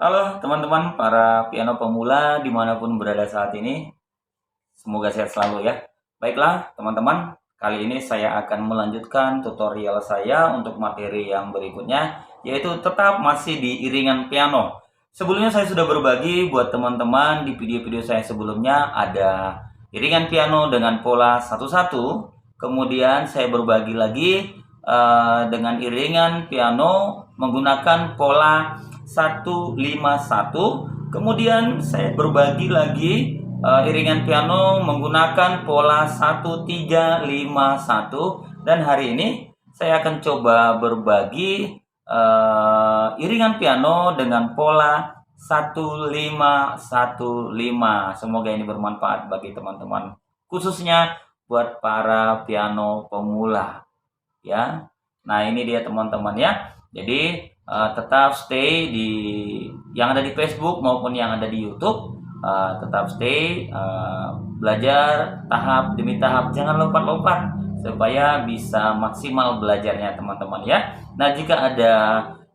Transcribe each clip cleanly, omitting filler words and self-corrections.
Halo teman-teman para piano pemula dimanapun berada saat ini, semoga sehat selalu ya. Baiklah teman-teman, kali ini saya akan melanjutkan tutorial saya untuk materi yang berikutnya, yaitu tetap masih di iringan piano. Sebelumnya saya sudah berbagi buat teman-teman di video-video saya sebelumnya ada iringan piano dengan pola 1-1, kemudian saya berbagi lagi dengan iringan piano menggunakan pola 1-5-1. Kemudian saya berbagi lagi iringan piano menggunakan pola 1-3-5-1. Dan hari ini saya akan coba berbagi iringan piano dengan pola 1-5-1-5. Semoga ini bermanfaat bagi teman-teman, khususnya buat para piano pemula ya. Nah, ini dia teman-teman ya. Jadi tetap stay di yang ada di Facebook maupun yang ada di YouTube. Tetap stay belajar tahap demi tahap, jangan lompat-lompat supaya bisa maksimal belajarnya teman-teman ya. Nah, jika ada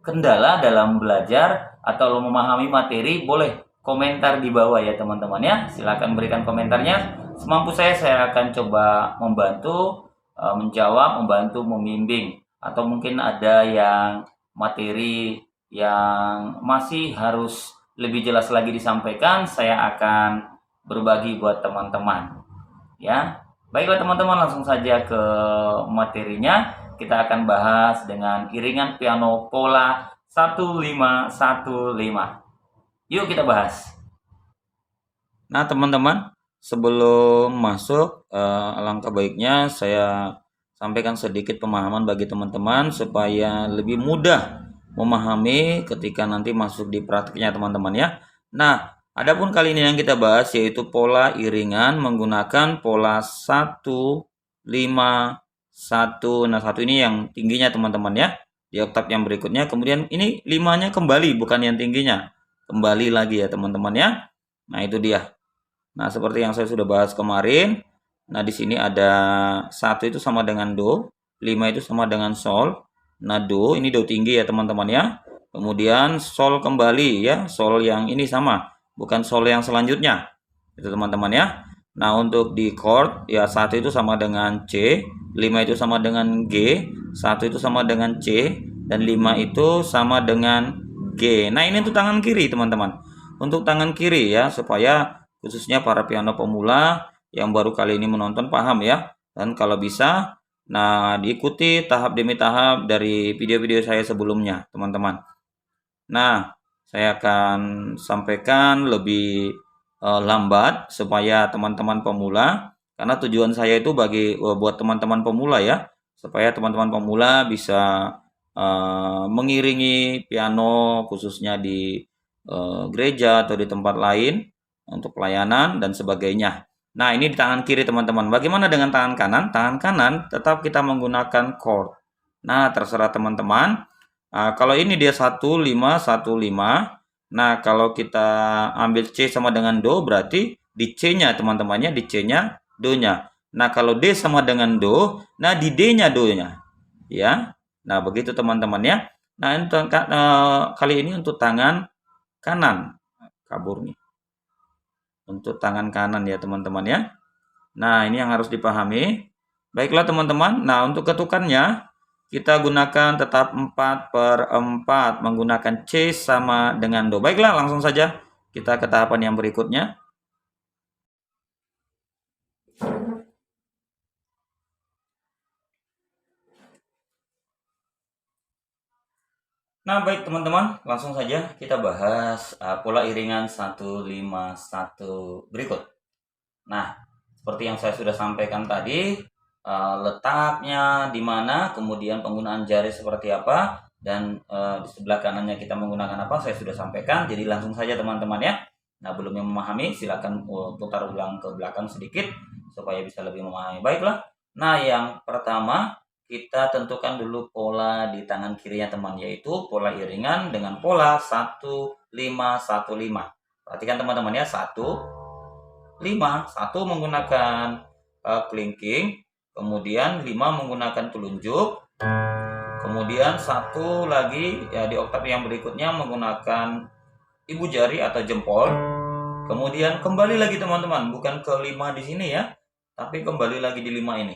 kendala dalam belajar atau memahami materi, boleh komentar di bawah ya teman-teman ya. Silakan berikan komentarnya. Semampu saya akan coba membantu menjawab, membantu membimbing, atau mungkin ada yang materi yang masih harus lebih jelas lagi disampaikan, saya akan berbagi buat teman-teman ya. Baiklah teman-teman, langsung saja ke materinya. Kita akan bahas dengan iringan piano pola 1-5-1-5. Yuk kita bahas. Nah teman-teman, sebelum masuk, alangkah baiknya saya sampaikan sedikit pemahaman bagi teman-teman supaya lebih mudah memahami ketika nanti masuk di praktiknya teman-teman ya. Nah, adapun kali ini yang kita bahas yaitu pola iringan menggunakan pola 1-5-1. Nah, 1 ini yang tingginya teman-teman ya, di oktav yang berikutnya. Kemudian ini 5-nya kembali, bukan yang tingginya, kembali lagi ya teman-teman ya. Nah, itu dia. Nah, seperti yang saya sudah bahas kemarin. Nah, di sini ada 1 itu sama dengan do, 5 itu sama dengan sol. Nah, do ini do tinggi ya teman-teman ya. Kemudian sol kembali ya, sol yang ini sama, bukan sol yang selanjutnya. Itu teman-teman ya. Nah, untuk di chord ya 1 itu sama dengan C, 5 itu sama dengan G, 1 itu sama dengan C, dan 5 itu sama dengan G. Nah, ini untuk tangan kiri teman-teman. Untuk tangan kiri ya, supaya khususnya para piano pemula yang baru kali ini menonton paham ya. Dan kalau bisa, nah diikuti tahap demi tahap dari video-video saya sebelumnya teman-teman. Nah, saya akan sampaikan lebih lambat supaya teman-teman pemula, karena tujuan saya itu buat teman-teman pemula ya, supaya teman-teman pemula bisa mengiringi piano khususnya di gereja atau di tempat lain untuk pelayanan dan sebagainya. Nah, ini di tangan kiri teman-teman. Bagaimana dengan tangan kanan? Tangan kanan tetap kita menggunakan chord. Nah, terserah teman-teman. Kalau ini dia 1-5-1-5. Nah, kalau kita ambil C sama dengan do, berarti di C-nya teman-temannya, di C-nya do-nya. Nah, kalau D sama dengan do, nah di D-nya do-nya. Ya. Nah, begitu teman-teman ya. Nah, kali ini untuk tangan kanan. Kabur nih. Untuk tangan kanan ya teman-teman ya. Nah, ini yang harus dipahami. Baiklah teman-teman. Nah, untuk ketukannya kita gunakan tetap 4/4 menggunakan C sama dengan do. Baiklah, langsung saja kita ke tahapan yang berikutnya. Nah, baik teman-teman, langsung saja kita bahas pola iringan 1-5-1 berikut. Nah, seperti yang saya sudah sampaikan tadi, letaknya di mana, kemudian penggunaan jari seperti apa, dan di sebelah kanannya kita menggunakan apa, saya sudah sampaikan. Jadi langsung saja teman-teman ya. Nah, belum yang memahami, silakan putar ulang ke belakang sedikit supaya bisa lebih memahami. Baiklah. Nah, yang pertama kita tentukan dulu pola di tangan kirinya teman, yaitu pola iringan dengan pola 1-5-1-5. Perhatikan teman-teman ya, 1-5, 1 menggunakan kelingking, kemudian 5 menggunakan telunjuk, kemudian 1 lagi ya di oktav yang berikutnya menggunakan ibu jari atau jempol. Kemudian kembali lagi teman-teman, bukan ke 5 di sini ya, tapi kembali lagi di 5 ini.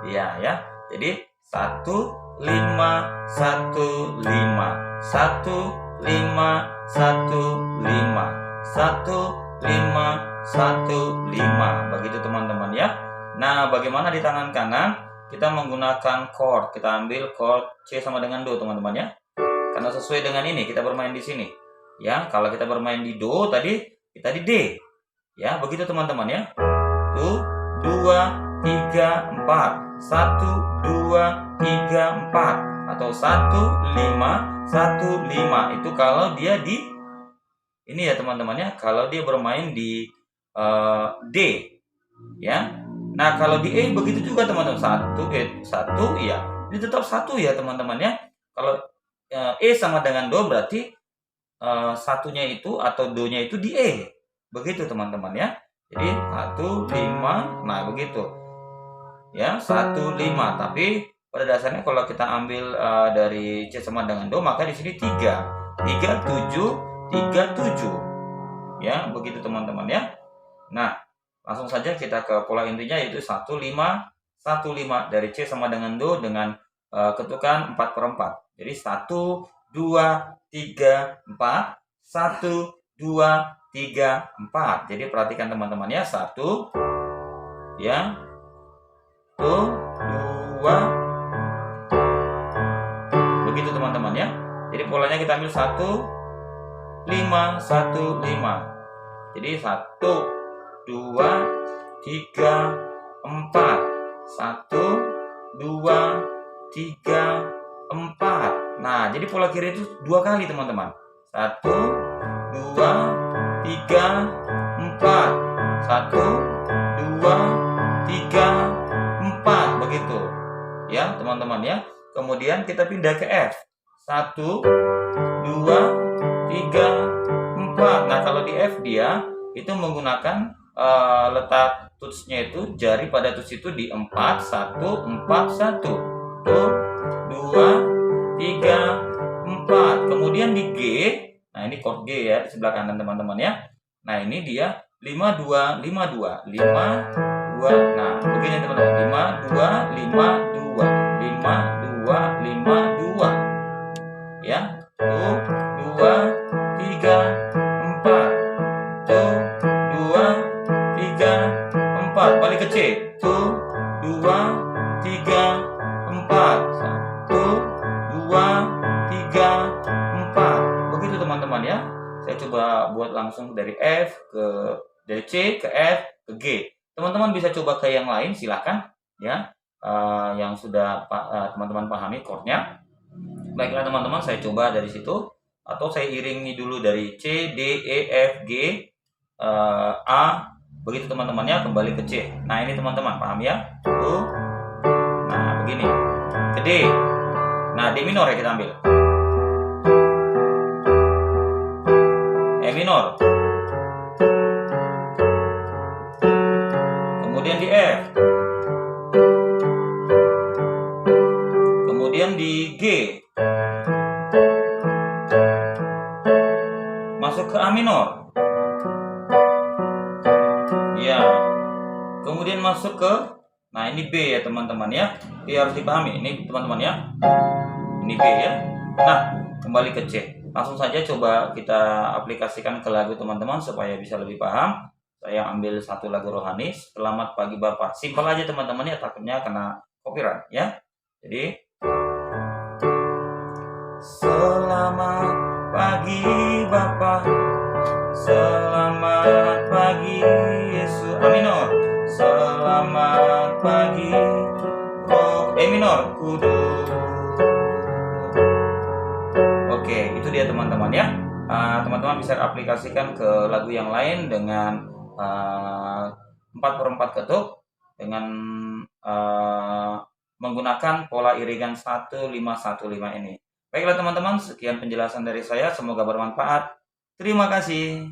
Iya ya. Jadi 1 5 1 5 1 5 1 5 1 5 1 5. Begitu teman-teman ya. Nah, bagaimana di tangan kanan? Kita menggunakan chord. Kita ambil chord C sama dengan Do teman-teman ya. Karena sesuai dengan ini kita bermain di sini. Ya, kalau kita bermain di Do tadi, kita di D. Ya, begitu teman-teman ya. 1 2 3 4 1 2 3 4 atau 1 5 1 5. Itu kalau dia di ini ya teman-teman ya, kalau dia bermain di D ya. Nah, kalau di E begitu juga teman-teman. 1 ya. Ini tetap 1 ya teman-teman ya. Kalau E sama dengan Do berarti satunya itu atau Do-nya itu di E. Begitu teman-teman ya. Jadi 1 5, nah begitu. Ya, 1 5, tapi pada dasarnya kalau kita ambil dari C sama dengan Do, maka di sini 3 7 3 7. Ya, begitu teman-teman ya. Nah, langsung saja kita ke pola intinya yaitu 1 5 1 5 dari C sama dengan Do dengan ketukan 4/4. Jadi 1 2 3 4 1 2 3 4. Jadi perhatikan teman-teman ya. 1 ya. 1 2. Begitu teman-teman ya. Jadi polanya kita ambil 1 5 1 5. Jadi 1 2 3 4 1 2 3 4. Nah, jadi pola kiri itu 2 kali teman-teman. 1 2 3 4 1 2 3 4. Begitu ya teman-teman ya. Kemudian kita pindah ke F. 1 2 3 4. Nah, kalau di F dia itu menggunakan letak tutsnya itu, jari pada tuts itu di 4 1 4 1. 1 2 3 4. Kemudian di G, nah ini chord G ya di sebelah kanan teman-teman ya. Nah, ini dia 5 2 5 2 5 2. Nah, begini teman-teman. 5 2 5 2 5 2 5 2. Ya. 1 2 3 4. 1 2 3 4. Balik ke C. 1 2 3 4. 1 2 3 4. Begitu teman-teman ya. Saya coba buat langsung dari C ke F ke G. Teman-teman bisa coba ke yang lain, silahkan ya. Yang sudah teman-teman pahami chordnya. Baiklah teman-teman, saya coba dari situ atau saya iringi dulu dari C, D, E, F, G, A. Begitu teman-teman ya, kembali ke C. Nah, ini teman-teman paham ya? Tuh. Nah, begini. Ke D. Nah, D minor ya kita ambil. E minor. Kemudian di F. Kemudian di G. Masuk ke A minor. Ya. Kemudian masuk ke, nah ini B ya teman-teman ya. B harus dipahami. Ini teman-teman ya. Ini B ya. Nah, kembali ke C. Langsung saja coba kita aplikasikan ke lagu teman-teman supaya bisa lebih paham. Saya ambil satu lagu rohani, Selamat Pagi Bapak. Simpel aja teman-teman ya, takutnya kena copyright ya. Jadi selamat pagi Bapa, selamat pagi Yesus. A minor. Selamat pagi Roh. E minor. Kudus. Oke, itu dia teman-teman ya. Teman-teman bisa aplikasikan ke lagu yang lain dengan 4/4 ketuk dengan menggunakan pola iringan 1 5 1 5 ini. Baiklah teman-teman, sekian penjelasan dari saya, semoga bermanfaat. Terima kasih.